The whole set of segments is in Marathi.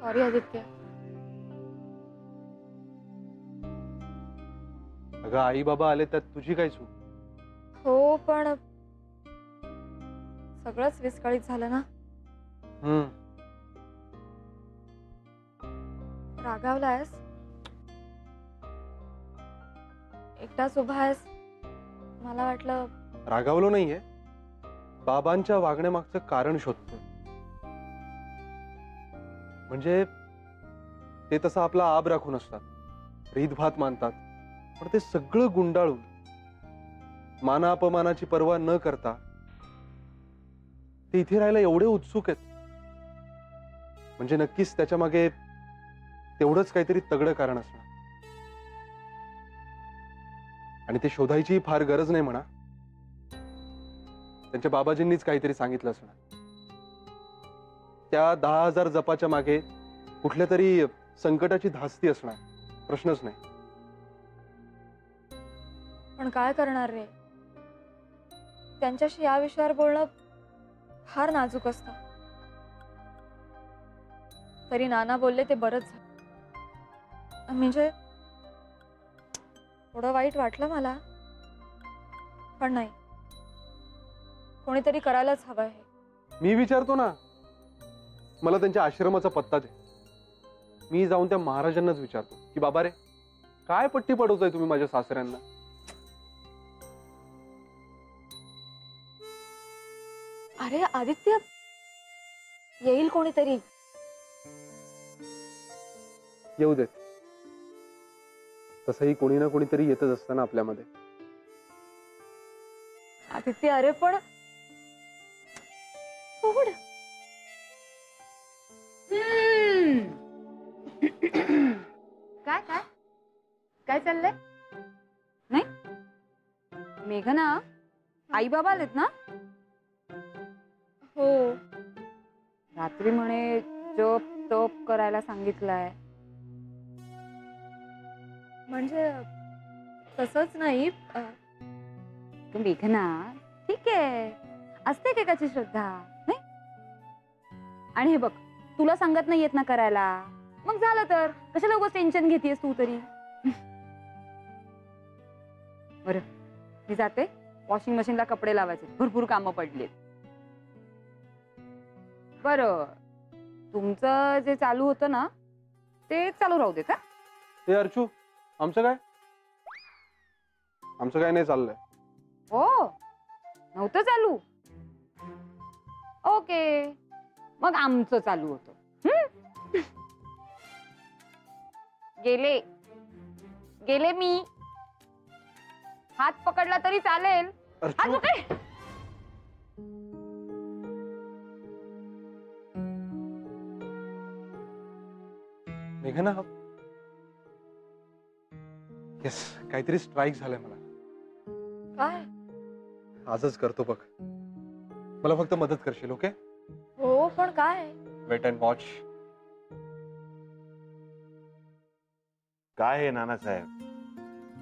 सॉरी आदित्य. अगं आई बाबा आले त्यात तुझी काय चूक? हो पण सगळंच विस्कळीत झालं ना. रागावलायस? एकटाच उभा आहेस? मला वाटलं. रागावलो नाहीये, बाबांच्या वागण्यामागचं कारण शोधतोय. म्हणजे ते तसं आपला आब राखून असतात, रीतभात मानतात, पण ते सगळं गुंडाळून माना अपमानाची पर्वा न करता ते इथे राहायला एवढे उत्सुक आहेत. म्हणजे नक्कीच त्याच्या मागे तेवढंच काहीतरी तगडं कारण असणार. आणि ते शोधायची फार गरज नाही म्हणा. त्यांच्या बाबाजींनीच काहीतरी सांगितलं असणार. त्या 10,000 जपाच्या मागे कुठल्या तरी संकटाची धास्ती असणार, प्रश्नच नाही. पण काय करणार रे, त्यांच्याशी या विषयावर बोलणं फार नाजूक असतं. तरी नाना बोलले ते बरंच झालं. म्हणजे थोडं वाईट वाटलं मला, पण नाही, कोणीतरी करायलाच हवं हे. मी विचारतो ना, मला त्यांच्या आश्रमाचा पत्ता दे. मी जाऊन त्या महाराजांनाच विचारतो की बाबा रे, काय पट्टी पडवताय तुम्ही माझ्या सासऱ्यांना? अरे आदित्य, येईल कोणीतरी. येऊ देत. तसंही कोणी ना कोणीतरी येतच असतं ना आपल्यामध्ये. आदित्य अरे पण सोड. काय काय काय चाललंय? नाही मेघना, आई बाबा आलेत ना? हो. रात्री म्हणे जप तप करायला सांगितलंय. म्हणजे तसंच नाही. मेघना ठीक आहे, असते एकेकाची श्रद्धा नाही. आणि हे बघ, तुला सांगत नाही येत ना करायला, मग झालं तर कशाला उगाच टेन्शन घेतेस तू तरी. बरं मी जाते, वॉशिंग मशीनला कपडे लावायचे, भरपूर कामं पडलीत. बरं तुमचं जे चालू होतं ना ते चालू राहू देत. हे अर्चू, आमचं काय? आमचं काय नाही चाललंय. हो नव्हतं चालू? ओके, मग आमचं चालू होतं. गेले गेले मी. हात पकडला तरी चालेल. हात पकड. मेघना, येस, काहीतरी स्ट्राईक झालंय मला. काय? आजच करतो बघ. मला फक्त मदत करशील? ओके? हो पण काय? Wait and watch. काय आहे नानासाहेब,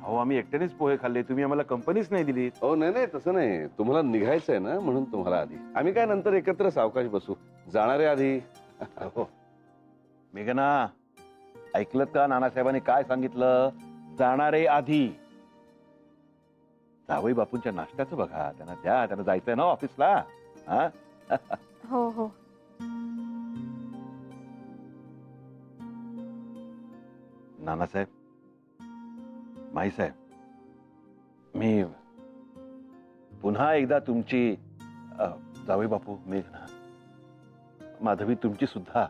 अहो आम्ही एकट्यानेच पोहे खाल्ले, तुम्ही आम्हाला कंपनीच नाही दिली. हो नाही नाही, तसं नाही, तुम्हाला निघायचंय ना म्हणून तुम्हाला आधी. आम्ही काय नंतर एकत्र सावकाश बसू. जाणारे आधी. हो मेघना, ऐकलं का नानासाहेबांनी काय सांगितलं? जाणारे आधी. जावई बापूंच्या नाश्त्याचं बघा, त्यांना द्या, त्यांना जायचंय ना ऑफिसला. हा हो हो. नानासाहेब, माईसाहेब, मी पुन्हा एकदा तुमची, जावई बापू, मेघना, माधवी, तुमची सुद्धा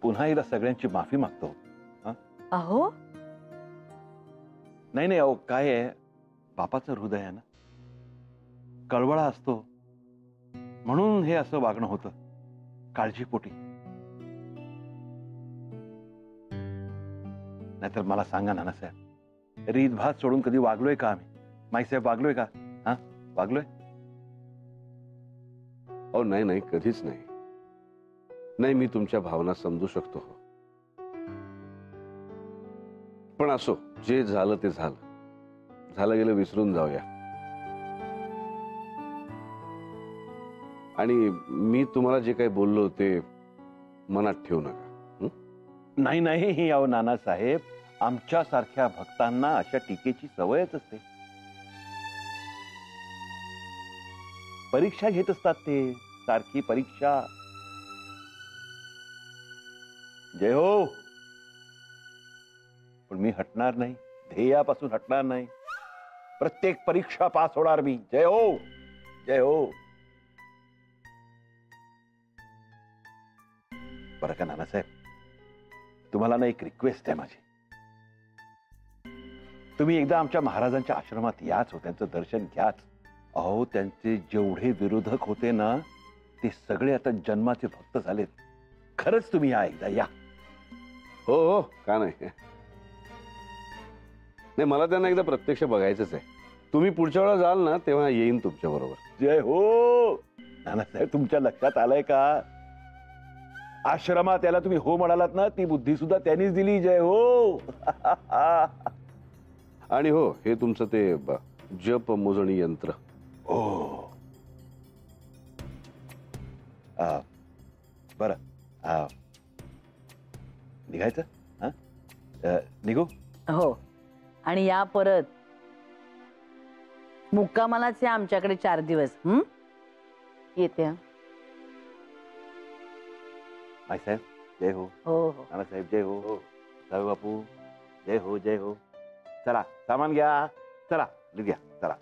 पुन्हा एकदा सगळ्यांची माफी मागतो. अहो नाही नाही, अहो काय आहे, बापाचं हृदय आहे ना, कळवळा असतो, म्हणून हे असं वागणं होतं, काळजीपोटी. नाहीतर मला सांगा नानासाहेब, रीतभात सोडून कधी वागलोय का आम्ही? माईसाहेब वागलोय का? हा वागलोय? हो नाही नाही, कधीच नाही. नाही, मी तुमच्या भावना समजू शकतो. पण असो, जे झालं ते झालं. झालं गेलं विसरून जाऊया. आणि मी तुम्हाला जे काही बोललो ते मनात ठेवू नका. नाही नाही, अहो नानासाहेब, आमच्यासारख्या भक्तांना अशा टीकेची सवयच असते. परीक्षा घेत असतात ते, सारखी परीक्षा. जय हो. पण मी हटणार नाही, ध्येयापासून हटणार नाही. प्रत्येक परीक्षा पास होणार मी. जय हो, जय हो. बरं का नानासाहेब, तुम्हाला ना एक रिक्वेस्ट आहे माझी. तुम्ही एकदा आमच्या महाराजांच्या आश्रमात याच हो, त्यांचं दर्शन घ्याच. अहो, त्यांचे जेवढे विरोधक होते ना, ते सगळे आता जन्माचे भक्त झालेत. खरंच तुम्ही या, एकदा या. हो हो, का नाही. नाही, मला त्यांना एकदा प्रत्यक्ष बघायचंच आहे. तुम्ही पुढच्या वेळा जाल ना, तेव्हा येईन तुमच्या बरोबर. जय हो. नानासाहेब, तुमच्या लक्षात आलंय का, आश्रमात त्याला तुम्ही हो म्हणालात ना, ती बुद्धी सुद्धा त्यांनीच दिली. जय हो. आणि हो, हे तुमचं ते जप मोजणी यंत्र. ओ, बरं, निघायचं? निघू? हो. आणि या परत मुक्कामालाच या आमच्याकडे 4 दिवस. येते. माईसाहेब जय हो. हो हो. नानासाहेब जय हो. जाऊ बापू जय हो, जय हो. चला, सामान घ्या. चला, घ्या. चला.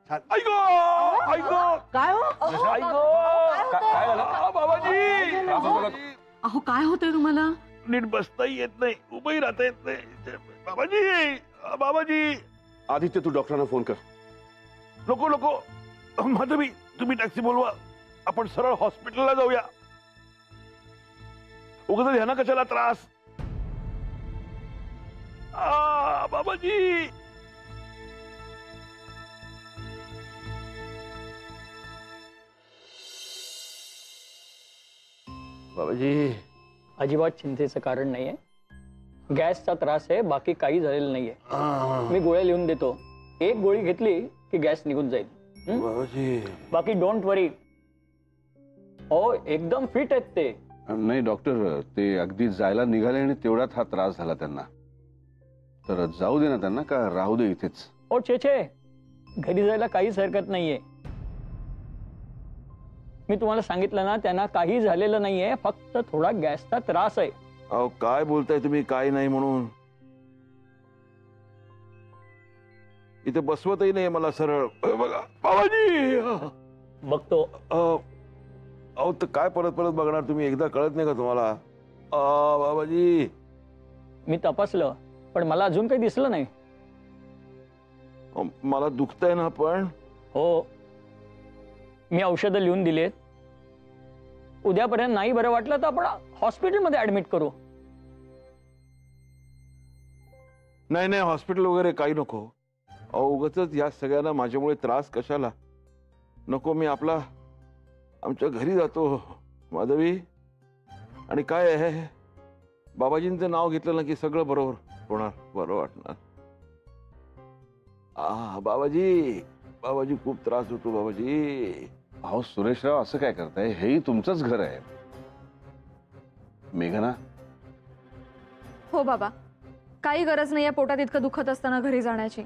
ऐको ऐको. काय हो? ऐको. काय झालं बाबाजी? अहो, काय होतंय तुम्हाला? नीट बसताही येत नाही, उभंही राहता येत नाही. बाबाजी, बाबाजी. आदित्य, तू डॉक्टरांना फोन कर. नको नको, माधवी तुम्ही टॅक्सी बोलवा. आपण सरळ हॉस्पिटलला जाऊया. उगाच ह्यांना कशाला त्रास. बाबाजी. बाबाजी, अजिबात चिंतेचं कारण नाहीये. गॅसचा त्रास आहे, बाकी काही झालेलं नाहीये. मी गोळ्या लिहून देतो. एक गोळी घेतली की गॅस निघून जाईल. बाबाजी. बाकी डोंट वरी. हो, एकदम फिट आहेत ते. नाही डॉक्टर, ते अगदी जायला निघाले आणि तेवढ्यात हा त्रास झाला त्यांना. तर जाऊ दे ना त्यांना, का राहू दे इथेच? ओ छे, घरी जायला काहीच हरकत नाहीये. मी तुम्हाला सांगितलं ना, त्यांना काही झालेलं नाहीये, फक्त थोडा गॅसचा त्रास आहे. अहो, काय बोलताय तुम्ही? काय नाही म्हणून इथे बसवतही नाही मला सरळ. बघा बाबाजी. बघतो. अहो, तर काय परत परत बघणार तुम्ही? एकदा कळत नाही का तुम्हाला? बाबाजी. मी तपासलं, पण मला अजून काही दिसलं नाही. मला दुखतंय ना पण. हो, मी औषधं लिहून दिलेत. उद्यापर्यंत नाही बरं वाटलं तर आपण हॉस्पिटलमध्ये ऍडमिट करू. नाही नाही, हॉस्पिटल वगैरे काही नको. अहो, उगाचच या सगळ्यांना माझ्यामुळे त्रास कशाला. नको, मी आपला आमच्या घरी जातो. माधवी, आणि काय आहे, बाबाजींचं नाव घेतलं ना की सगळं बरोबर होणार, बरं वाटणार. बाबाजी, बाबाजी खूप त्रास होतो बाबाजी. अहो सुरेशराव, असं काय करताय? हेही तुमचंच घर आहे. मेघना. हो बाबा, काही गरज नाहीये पोटात इतकं दुखत असताना घरी जाण्याची.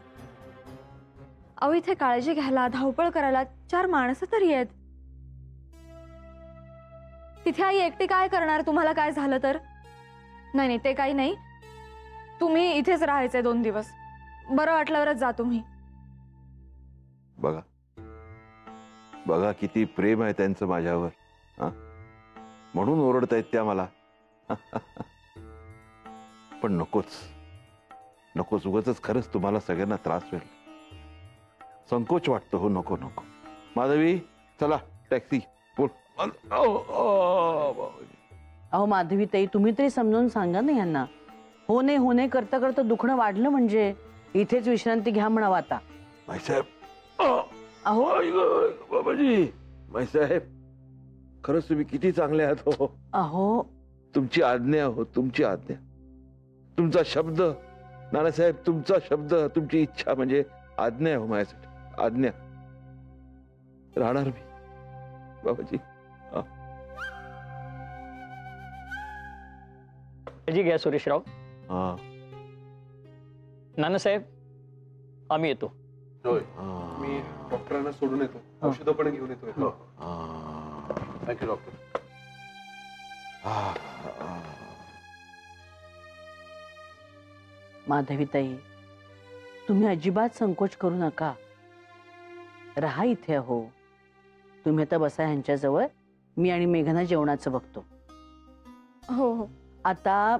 अहो, इथे काळजी घ्यायला, धावपळ करायला 4 माणसं तरी आहेत. तिथे आई एकटी काय करणार तुम्हाला काय झालं तर? नाही नाही, ते काही नाही. तुम्ही इथेच राहायचे 2 दिवस. बरं वाटल्यावरच जा तुम्ही. बघा बघा, किती प्रेम आहे त्यांचं माझ्यावर. म्हणून ओरडतायत त्या मला. पण नकोच नकोच, उगाचच खरंच तुम्हाला सगळ्यांना त्रास होईल. संकोच वाटतो. हो, नको नको. माधवी, चला टॅक्सी बोल. अहो माधवी ताई, तुम्ही तरी समजावून सांगा ना यांना. होणे होणे करता करता दुखणं वाढलं म्हणजे इथेच विश्रांती घ्या म्हणावं आता. माईसाहेब. अहो बाबाजी. माईसाहेब, खरंच तुम्ही किती चांगले आहात. हो, अहो, तुमची आज्ञा. हो, तुमची आज्ञा, तुमचा शब्द. नानासाहेब, तुमचा शब्द, तुमची इच्छा म्हणजे आज्ञा हो माझ्यासाठी. आज्ञा. राहणार मी बाबाजी. काळजी घ्या सुरेशराव. हा. नानासाहेब आम्ही येतो. होय, मी डॉक्टरांना सोडून येतो, औषधं पण घेऊन येतो. Thank you doctor. माधवीताई, तुम्ही अजिबात संकोच करू नका. राहा इथे. हो, तुम्ही आता बसा ह्यांच्याजवळ. मी आणि मेघना जेवणाचं बघतो. हो हो. आता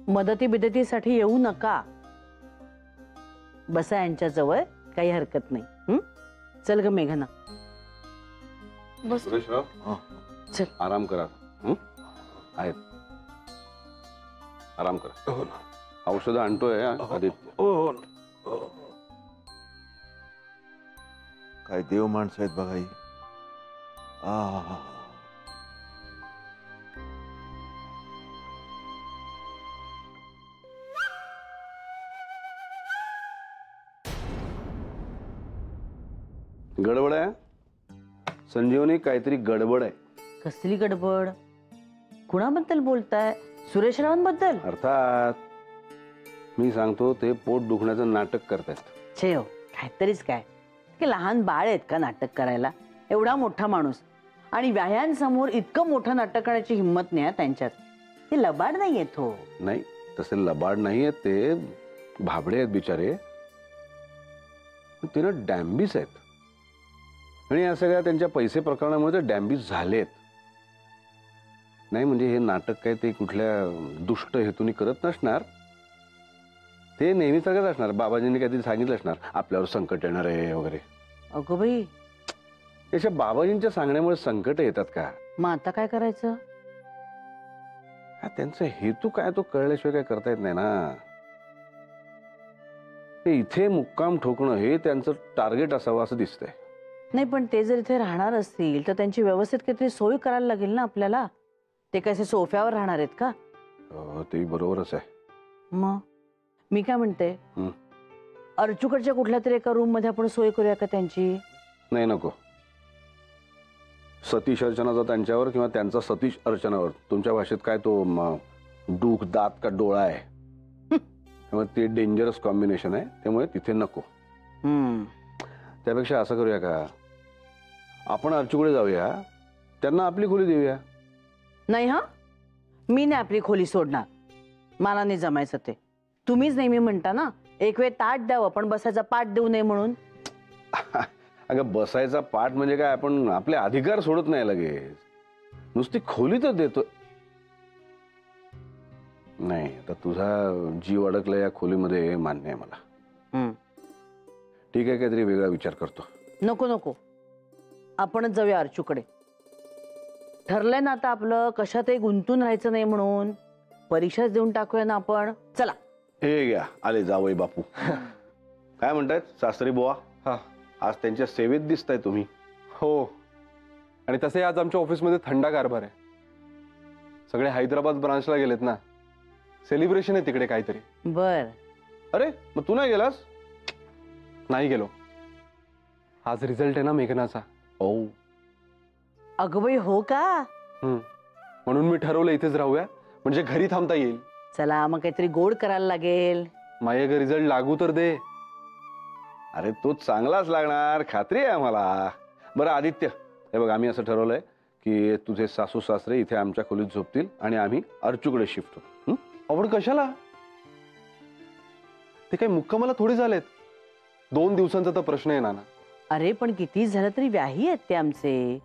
मदती बिदतीसाठी येऊ नका. बसा यांच्याजवळ, काही हरकत नाही. चल ग मेघना. बस. सुरेशराव, चल. आराम करा. आहेत, आराम करा. हो ना. औषधं आणतोय आदित्य. हो ना. काय देव माणसं आहेत बघा ही. गडबड आहे संजीवनी, काहीतरी गडबड आहे. कसली गडबड? कुणाबद्दल बोलताय? सुरेशरावांबद्दल? अर्थात मी सांगतो ते पोट दुखण्याचं नाटक करतायत. छे हो, काहीतरीच काय. ते लहान बाळ आहेत का नाटक करायला? एवढा मोठा माणूस आणि व्याह्यांसमोर इतकं मोठं नाटक करण्याची हिंमत नाही त्यांच्यात. ते लबाड नाही येत. हो नाही, तसे लबाड नाही आहेत ते, भाबडे आहेत बिचारे. ते ना डॅम्बिस आहेत. आणि या सगळ्या त्यांच्या पैसे प्रकरणामुळे ते डॅम्बिस झालेत. नाही म्हणजे हे नाटक काय ते कुठल्या दुष्ट हेतून करत नसणार. ते नेहमीसारखंच असणार. बाबाजींनी काहीतरी सांगितलं असणार आपल्यावर संकट येणार आहे वगैरे. अगो बाई, त्याच्या बाबाजींच्या सांगण्यामुळे संकट येतात का? मग आता काय करायचं? त्यांचा हेतू काय तो कळल्याशिवाय काय करता येत नाही ना. ते इथे मुक्काम ठोकणं हे त्यांचं टार्गेट असावं असं दिसतंय. नाही, पण ते जर इथे राहणार असतील तर त्यांची व्यवस्थित काहीतरी सोय करायला लागेल ना आपल्याला. ते कसे सोफ्यावर राहणार आहेत का? ते बरोबरच आहे. मग मी काय म्हणते, अर्चूकडच्या कुठल्या तरी एका रूम मध्ये आपण सोय करूया का त्यांची? नाही, नको. सतीश अर्चनाचा त्यांच्यावर किंवा त्यांचा सतीश अर्चनावर, तुमच्या भाषेत काय तो डूक दात का डोळा आहे. त्यामुळे ते डेंजरस कॉम्बिनेशन आहे. त्यामुळे तिथे नको. त्यापेक्षा असं करूया का, आपण अर्चूकडे जाऊया, त्यांना आपली खोली देऊया. नाही हा, मी नाही आपली खोली सोडणार. मला नाही जमायचं ते. तुम्हीच नेहमी म्हणता ना, एक वेळ ताट द्यावं पण बसायचा पाठ देऊ नये म्हणून. अगं बसायचा पाठ म्हणजे काय, आपण आपले अधिकार सोडत नाही लगेच. नुसती खोली तर देतो. नाही, आता तुझा जीव अडकला या खोलीमध्ये मान्य आहे मला. ठीक आहे, काहीतरी वेगळा विचार करतो. नको नको, आपणच जाऊया अर्चूकडे. ठरलंय ना आता आपलं, कशातही गुंतून राहायचं नाही म्हणून. परीक्षाच देऊन टाकूया ना आपण. चला. हे घ्या, आले जावई बापू. काय म्हणतायत सासरी बुवा? हा, आज त्यांच्या सेवेत दिसताय तुम्ही. हो. आणि तसे आज आमच्या ऑफिसमध्ये थंडा कारभार आहे. सगळे हैदराबाद ब्रांचला गेलेत ना, सेलिब्रेशन आहे तिकडे काहीतरी. बर. अरे मग तू नाही गेलास? नाही गेलो. आज रिझल्ट आहे ना मेघनाचा. ओ, अगं बाई, हो का? म्हणून मी ठरवलं इथेच राहूया, म्हणजे घरी थांबता येईल. चला मग काहीतरी गोड करायला लागेल. माझ्या घरी रिझल्ट लागू तर दे. अरे तो चांगलाच लागणार, खात्री आहे आम्हाला. बरं आदित्य, हे बघ, आम्ही असं ठरवलंय की तुझे सासू सासरे इथे आमच्या खोलीत झोपतील आणि आम्ही अर्चूकडे शिफ्ट होऊ. आपण कशाला? ते काही मुक्कामाला थोडी झालेत. 2 दिवसांचा तर प्रश्न आहे ना. अरे पण किती झालं तरी व्याही आहेत ते आमचे.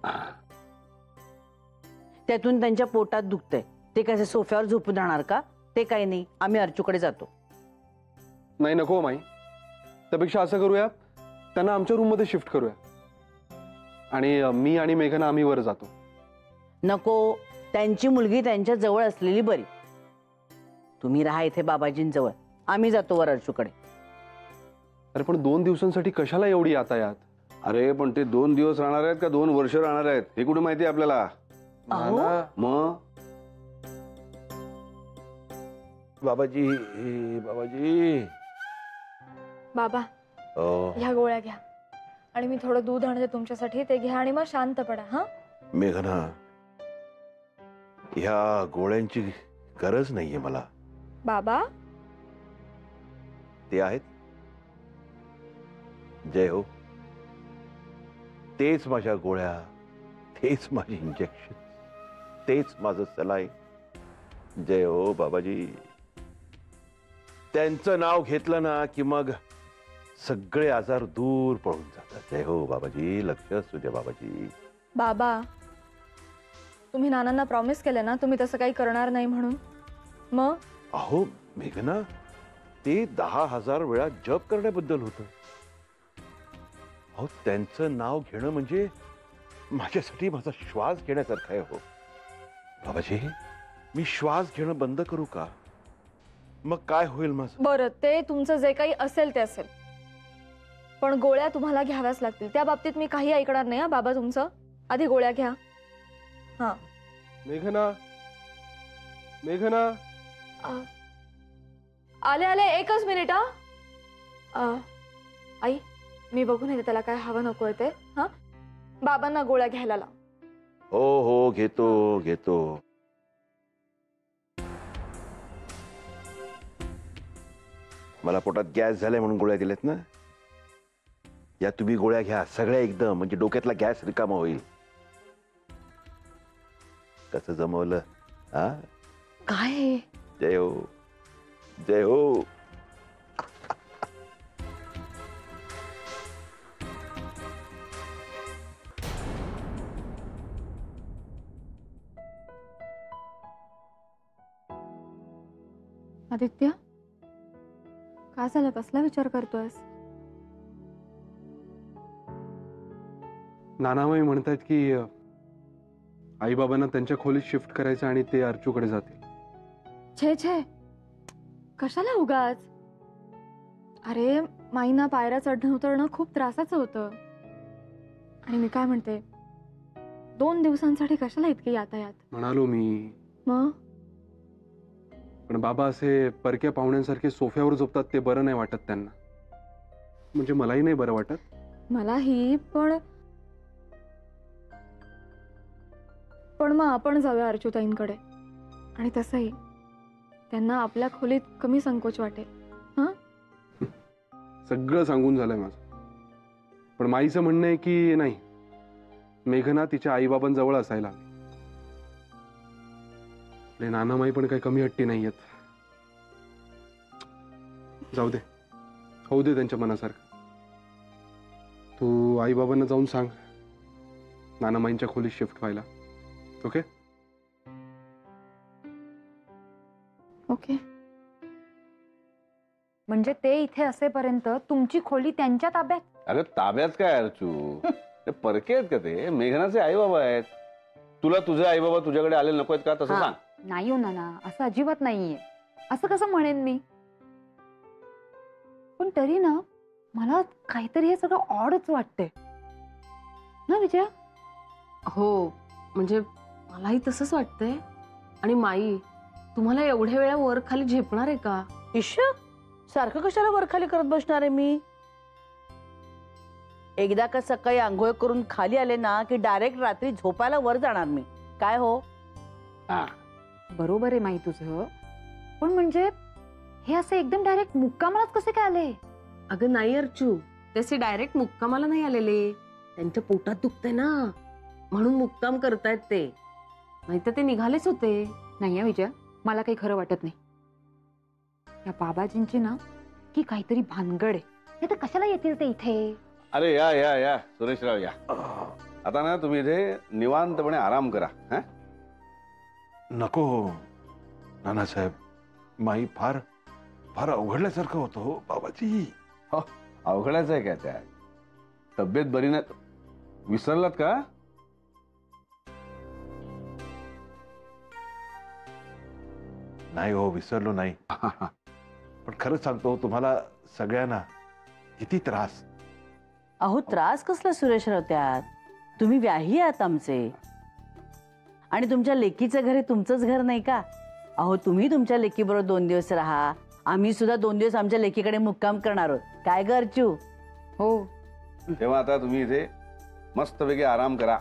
त्यातून त्यांच्या पोटात दुखतंय. ते कसे सोफ्यावर झोपून राहणार का? ते काही नाही, आम्ही अर्चूकडे जातो. नाही, नको माई. त्यापेक्षा असं करूया, त्यांना आमच्या रूम मध्ये शिफ्ट करूया. आणि मी आणि मेघना आम्ही वर जातो. नको, त्यांची मुलगी त्यांच्या जवळ असलेली बरी. तुम्ही राहा इथे बाबाजींजवळ, आम्ही जातो वर अर्चूकडे. अरे पण 2 दिवसांसाठी कशाला एवढी यातायात? अरे पण ते 2 दिवस राहणार आहेत का 2 वर्ष राहणार आहेत हे कुठे माहिती आपल्याला? अहो. मग बाबाजी, बाबाजी. बाबा, ह्या गोळ्या घ्या आणि मी थोडं दूध आणते तुमच्यासाठी. ते घ्या आणि मग शांत पडा. हा मेघना, ह्या गोळ्यांची गरज नाहीये मला. बाबा ते आहेत. जय हो. तेच माझ्या गोळ्या, तेच माझी इंजेक्शन, तेच माझं सलाई. जय हो बाबाजी. त्यांचं नाव घेतलं ना की मग सगळे आजार दूर पळून जातात. जय हो बाबाजी. लक्ष असू द्या बाबाजी. बाबा तुम्ही नानांना प्रॉमिस केलं ना तुम्ही तसं काही करणार नाही म्हणून. मग अहो मेघना, ते 10,000 वेळा जप करण्याबद्दल होतं. अहो त्यांचं नाव घेणं म्हणजे माझ्यासाठी माझा श्वास घेण्यासारखा आहे. हो बाबाजी, मी श्वास घेणं बंद करू का? मग काय होईल माझं? बरं ते तुमचं जे काही असेल ते असेल, पण गोळ्या तुम्हाला घ्याव्याच लागतील. त्या बाबतीत मी काही ऐकणार नाही. बाबा तुमचं आधी गोळ्या घ्या. हा मेघना, मेघना. आले आले, एकच मिनिट. आई मी बघून येते त्याला काय हवं नको ते. हा बाबांना गोळ्या घ्यायला लाव. हो हो, घेतो घेतो. मला पोटात गॅस झालाय म्हणून गोळ्या दिल्यात ना. या तुम्ही गोळ्या घ्या सगळ्या एकदम, म्हणजे डोक्यातला गॅस रिकामा होईल. कसं जमवलं? हा काय? जय हो, जय हो. आदित्य काय झालं? कसला विचार करतोयस? नानामाई म्हणतायत की आई बाबांना त्यांच्या खोलीत शिफ्ट करायचं आणि ते अर्चूकडे जातील. छे छे, कशाला उगाच? अरे माईना पायऱ्या चढणं उतरणं खूप त्रासाचं होतं. आणि मी काय म्हणते, 2 दिवसांसाठी कशाला इतकी यातायात? म्हणालो मी. मग पण बाबा असे परक्या पाहुण्यांसारखे सोफ्यावर झोपतात ते बरं नाही वाटत त्यांना. म्हणजे मलाही नाही बरं वाटत. मलाही, पण मग आपण जाऊया अर्चूताईंकडे. आणि तसंही त्यांना आपल्या खोलीत कमी संकोच वाटेल. सगळं सांगून झालंय माझं. पण माईचं म्हणणं आहे की नाही, मेघना तिच्या आईबाबांजवळ असायला हवी. आपले नानामाई पण काही कमी हट्टी नाहीयेत. जाऊ दे, होऊ दे त्यांच्या मनासारखं. तू आईबाबांना जाऊन सांग नानामाईंच्या खोलीत शिफ्ट व्हायला. Okay okay. म्हणजे ते इथे असेपर्यंत तुमची खोली त्यांच्या ताब्यात? अरे ताब्यात काय अर्चू, ते परके आहेत का? ते मेघनाचे आई बाबा आहेत. तुला तुझे आई बाबा तुझ्याकडे आले नको आहेत का? तसं सांग. नाही हो नाना, असं अजिबात नाहीये. असं कसं म्हणेन मी? पण तरी ना मला काहीतरी हे सगळं ऑडच वाटतंय ना विजया? हो, म्हणजे मलाही तसंच वाटतंय. आणि माई, तुम्हाला एवढ्या वेळा वर खाली झेपणार आहे का? ईश, सारखं कशाला वरखाली करत बसणार आहे मी? एकदा का सकाळी आंघोळ करून खाली आले ना की डायरेक्ट रात्री झोपायला वर जाणार मी. काय हो? बरोबर आहे माई तुझं, पण म्हणजे हे असे एकदम डायरेक्ट मुक्कामालाच कसे काय आले? अगं नाही अर्चू, तसे डायरेक्ट मुक्कामाला नाही आलेले. त्यांच्या पोटात दुखतंय ना म्हणून मुक्काम करतायत ते. नाहीतर ते निघालेच होते. नाही हा विजया, मला काही खरं वाटत नाही. या बाबाजींची ना की काहीतरी भानगड आहे. नाही तर कशाला येतील ते इथे? अरे या या या सुरेशराव या. आता ना तुम्ही इथे निवांतपणे आराम करा. नको नानासाहेब, माई फार फार अवघडल्यासारखं होतं हो बाबाजी. अवघडायचं आहे काय त्यात? तब्येत बरी नाही, विसरलात का? नाही हो, विसरलो नाही. पण खरंच सांगतो तुम्हाला सगळ्यांना किती त्रास. अहो त्रास कसला सुरेशराव त्यात? तुम्ही व्याही आहात आमचे. आणि तुमच्या लेकीचं घर हे तुमचंच घर नाही का? अहो तुम्ही तुमच्या लेकीबरोबर 2 दिवस राहा, आम्ही सुद्धा 2 दिवस आमच्या लेकीकडे मुक्काम करणार आहोत. काय ग अर्चू? हो. तेव्हा आता तुम्ही इथे मस्तपैकी आराम करा.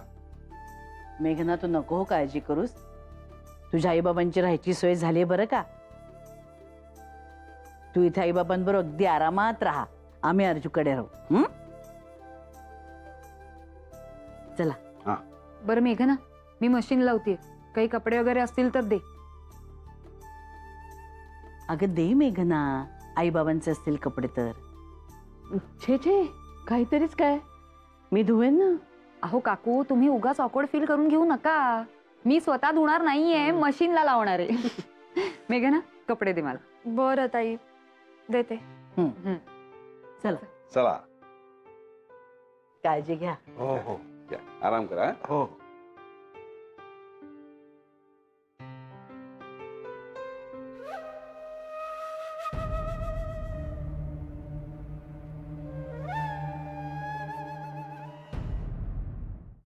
मेघना तू नको हो काळजी करूस. तुझ्या आईबाबांची राहायची सोय झाली बरं का? तू इथे आईबाबांबरोबर अगदी आरामात राहा. आम्ही अर्जूकडे राहू. हं? चला. बरं मेघना, मी मशीन लावते. काही कपडे वगैरे असतील तर दे. अगं दे मेघना, आईबाबांचे असतील कपडे तर. छे छे, काहीतरीच काय, मी धुवेन ना. अहो काकू, तुम्ही उगाच ऑकवर्ड फील करून घेऊ नका. मी स्वतः धुणार नाहीये, मशीनला लावणार आहे. मेघना, कपडे दे मला. बरं ताई, देते. चला. चला. काळजी घ्या. हो हो या, आराम करा. हो